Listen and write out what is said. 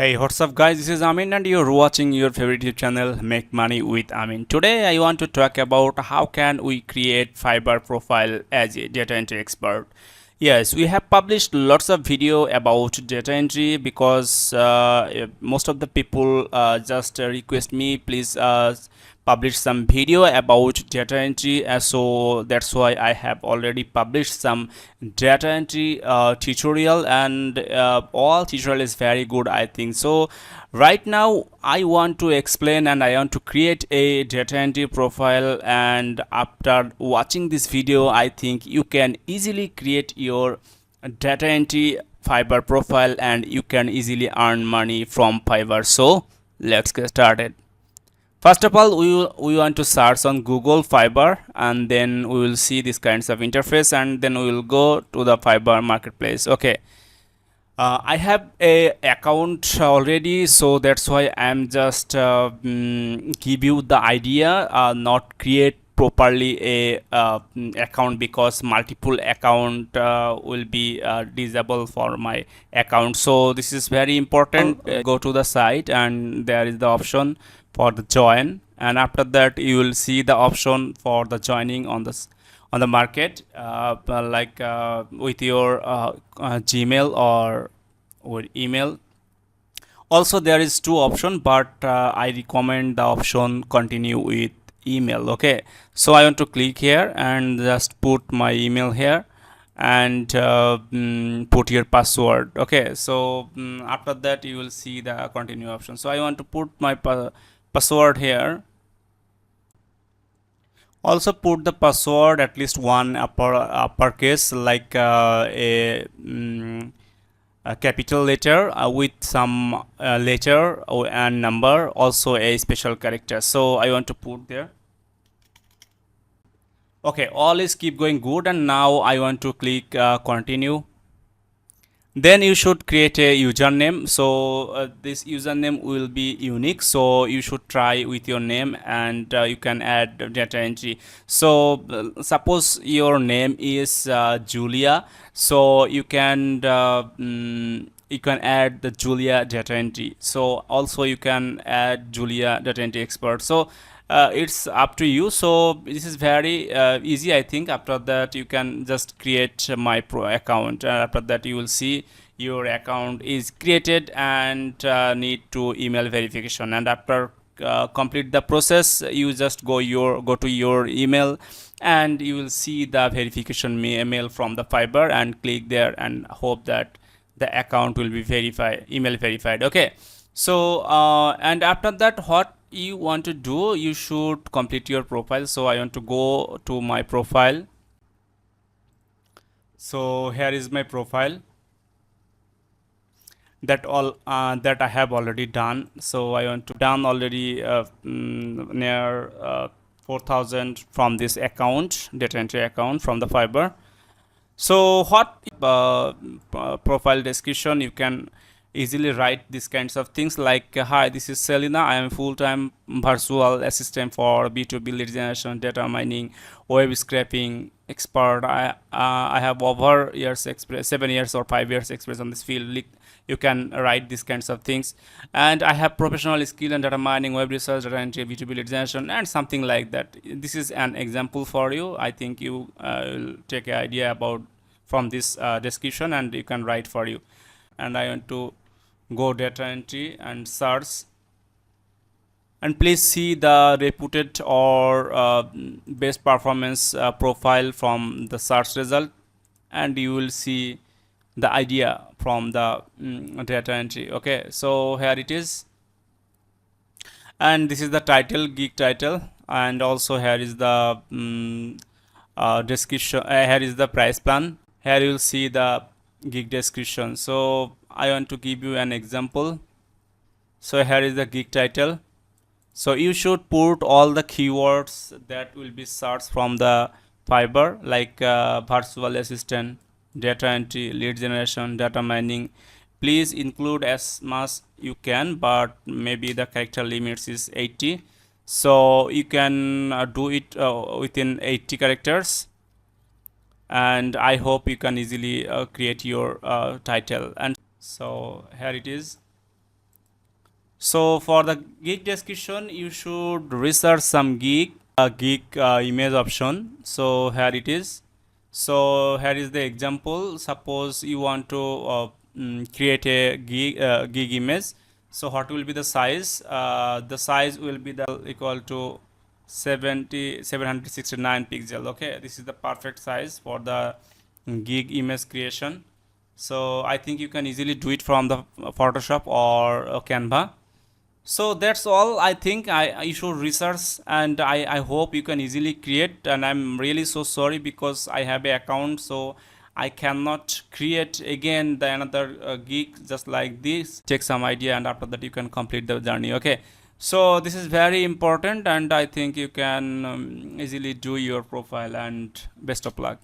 Hey, what's up, guys? This is Amin, and you're watching your favorite YouTube channel, Make Money with Amin. Today, I want to talk about how can we create Fiverr profile as a data entry expert. Yes, we have published lots of video about data entry because most of the people just request me, please publish some video about data entry. So that's why I have already published some data entry tutorial, and all tutorial is very good, I think. So right now I want to explain and I want to create a data entry profile, and after watching this video I think you can easily create your data entry Fiverr profile and you can easily earn money from Fiverr. So let's get started. First of all, we want to search on Google Fiverr, and then we will see this kinds of interface, and then we will go to the Fiverr marketplace. Okay, I have a account already, so that's why I'm just give you the idea, not create properly a account, because multiple account will be disabled for my account. So this is very important. Go to the site and there is the option for the join, and after that you will see the option for the joining on the market, with your Gmail or email. Also there is two option, but I recommend the option continue with email. Okay, so I want to click here and just put my email here, and put your password. Okay, so after that you will see the continue option. So I want to put my password here. Also put the password at least one uppercase, like a capital letter with some letter and number, also a special character. So I want to put there. Okay, all is keep going good, and now I want to click continue. Then you should create a username. So this username will be unique, so you should try with your name, and you can add data entry. So suppose your name is Julia, so you can add the Julia data entry. So also you can add Julia data entry expert. So it's up to you. So this is very easy, I think. After that you can just create my pro account. After that you will see your account is created and need to email verification, and after complete the process, you just go to your email, and you will see the verification email from the Fiverr, and click there and hope that the account will be email verified. Okay, so and after that, what you want to do, you should complete your profile. So I want to go to my profile. So here is my profile, that I have already done. So I want to done already near 4,000 from this account, data entry account from the Fiverr. So what profile description, you can easily write these kinds of things like, hi, this is Selena, I am full-time virtual assistant for B2B lead generation, data mining, web scraping expert. I have over 7 years or 5 years experience on this field. You can write these kinds of things. And I have professional skill in data mining, web research, data entry, B2B lead generation, and something like that. This is an example for you. I think you will take an idea about from this description, and you can write for you. And I want to go data entry and search, and please see the reputed or best performance profile from the search result, and you will see the idea from the data entry. Okay, so here it is, and this is the title, gig title, and also here is the description. Here is the price plan. Here you will see the gig description. So I want to give you an example. So here is the gig title. So you should put all the keywords that will be searched from the Fiverr, like virtual assistant, data entry, lead generation, data mining. Please include as much you can, but maybe the character limits is 80. So you can do it within 80 characters, and I hope you can easily create your title. And so here it is. So for the gig description, you should research some gig image option. So here it is. So here is the example. Suppose you want to create a gig image. So what will be the size? The size will be the equal to 769 pixel. Okay, this is the perfect size for the gig image creation. So I think you can easily do it from the Photoshop or Canva. So that's all. I think I should research, and I hope you can easily create. And I'm really so sorry because I have a account, so I cannot create again the another gig just like this. Take some idea, and after that you can complete the journey. Okay, so this is very important, and I think you can easily do your profile. And best of luck.